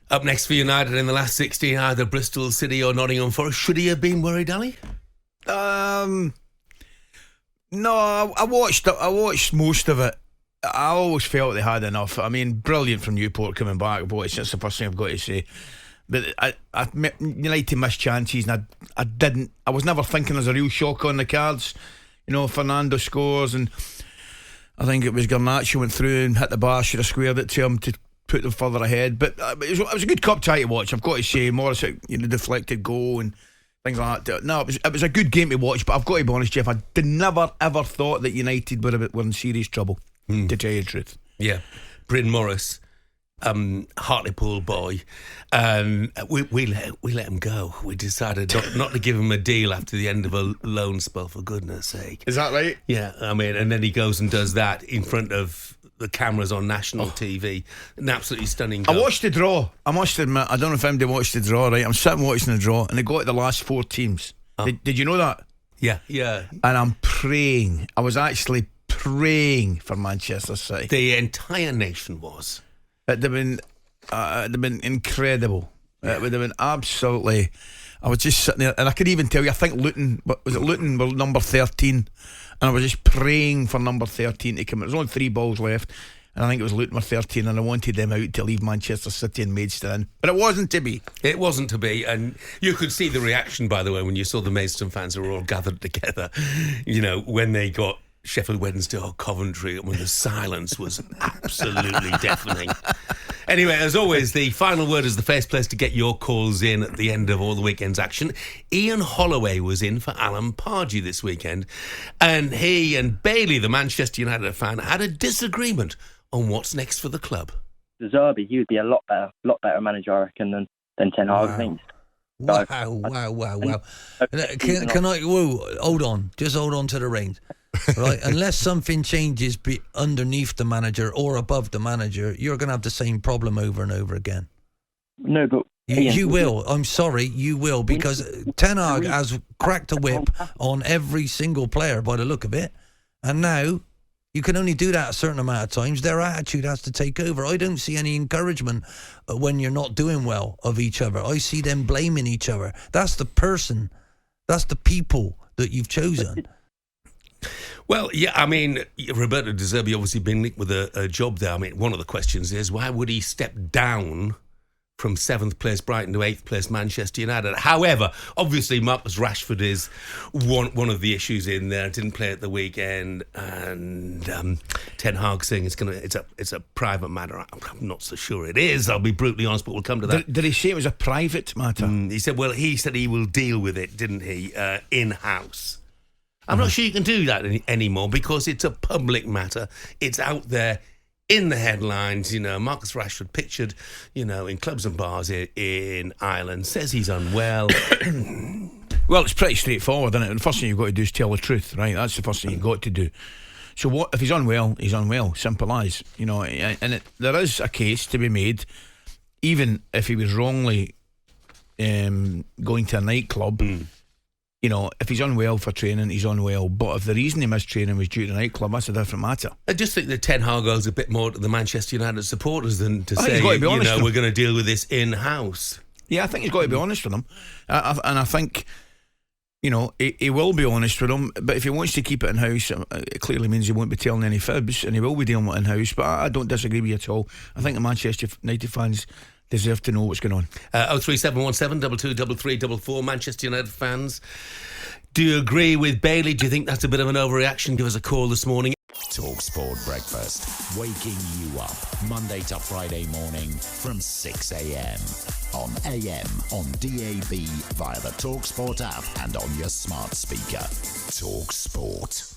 Up next for United in the last 16, either Bristol City or Nottingham Forest. Should he have been worried, Ali? No, I watched most of it. I always felt they had enough. I mean, brilliant from Newport coming back, but it's just the first thing I've got to say. But United missed chances, and I was never thinking there's a real shock on the cards. You know, Fernando scores, and I think it was Garnacho went through and hit the bar, should have squared it to him to put them further ahead. But it was a good cup tie to watch, I've got to say. Morris, deflected goal and things like that. No, it was a good game to watch, but I've got to be honest, Jeff, I never ever thought that United were in serious trouble, to tell you the truth. Yeah. Bryn Morris, Hartlepool boy, we let him go. We decided not to give him a deal after the end of a loan spell, for goodness sake. Is that right? Yeah, I mean, and then he goes and does that in front of the cameras on national TV. An absolutely stunning goal. I watched the draw, I must admit. I don't know if anybody watched the draw, right? I'm sitting watching the draw, and they got to the last 4 teams. Did you know that? Yeah. And I'm praying, I was actually praying for Manchester City. The entire nation was. It'd have been incredible. It would have been absolutely. I was just sitting there, and I could even tell you, I think Luton were number 13, and I was just praying for number 13 to come. There was only 3 balls left, and I think it was Luton were 13, and I wanted them out to leave Manchester City and Maidstone in. But it wasn't to be. It wasn't to be, and you could see the reaction, by the way, when you saw the Maidstone fans who were all gathered together, you know, when they got Sheffield Wednesday or Coventry, when the silence was absolutely deafening. Anyway, as always, the final word is the first place to get your calls in at the end of all the weekend's action. Ian Holloway was in for Alan Pardew this weekend, and he and Bailey, the Manchester United fan, had a disagreement on what's next for the club. Zerbi, he would be a lot better manager, I reckon, than Ten Hag. Wow. Can I? Whoa, hold on to the reins. Right, unless something changes underneath the manager or above the manager, you're going to have the same problem over and over again. No, but you will. I'm sorry, you will, because Ten Hag has cracked a whip on every single player by the look of it, and now you can only do that a certain amount of times. Their attitude has to take over. I don't see any encouragement when you're not doing well of each other. I see them blaming each other. That's the person, that's the people that you've chosen. Well, yeah, I mean, Roberto De Zerbi obviously been linked with a job there. I mean, one of the questions is, why would he step down from 7th place Brighton to 8th place Manchester United? However, obviously Marcus Rashford is one of the issues in there. Didn't play at the weekend, and Ten Hag saying it's a private matter. I'm not so sure it is. I'll be brutally honest, but we'll come to that. Did he say it was a private matter? He said he will deal with it, didn't he? In-house. I'm not sure you can do that anymore because it's a public matter. It's out there in the headlines. You know, Marcus Rashford pictured, you know, in clubs and bars in Ireland, says he's unwell. Well, it's pretty straightforward, isn't it? The first thing you've got to do is tell the truth, right? That's the first thing you've got to do. So what if he's unwell? He's unwell. Simple as, you know. And there is a case to be made, even if he was wrongly going to a nightclub. You know, if he's unwell for training, he's unwell. But if the reason he missed training was due to the nightclub, that's a different matter. I just think that Ten Hag owes a bit more to the Manchester United supporters than to say, we're going to deal with this in-house. Yeah, I think he's got to be honest with them. And I think, you know, he will be honest with them. But if he wants to keep it in-house, it clearly means he won't be telling any fibs, and he will be dealing with it in-house. But I don't disagree with you at all. I think the Manchester United fans deserve to know what's going on. 03717 223344. Manchester United fans, do you agree with Bailey? Do you think that's a bit of an overreaction? Give us a call this morning. talkSPORT Breakfast, waking you up Monday to Friday morning from 6 a.m. on AM, on DAB, via the talkSPORT app and on your smart speaker. talkSPORT.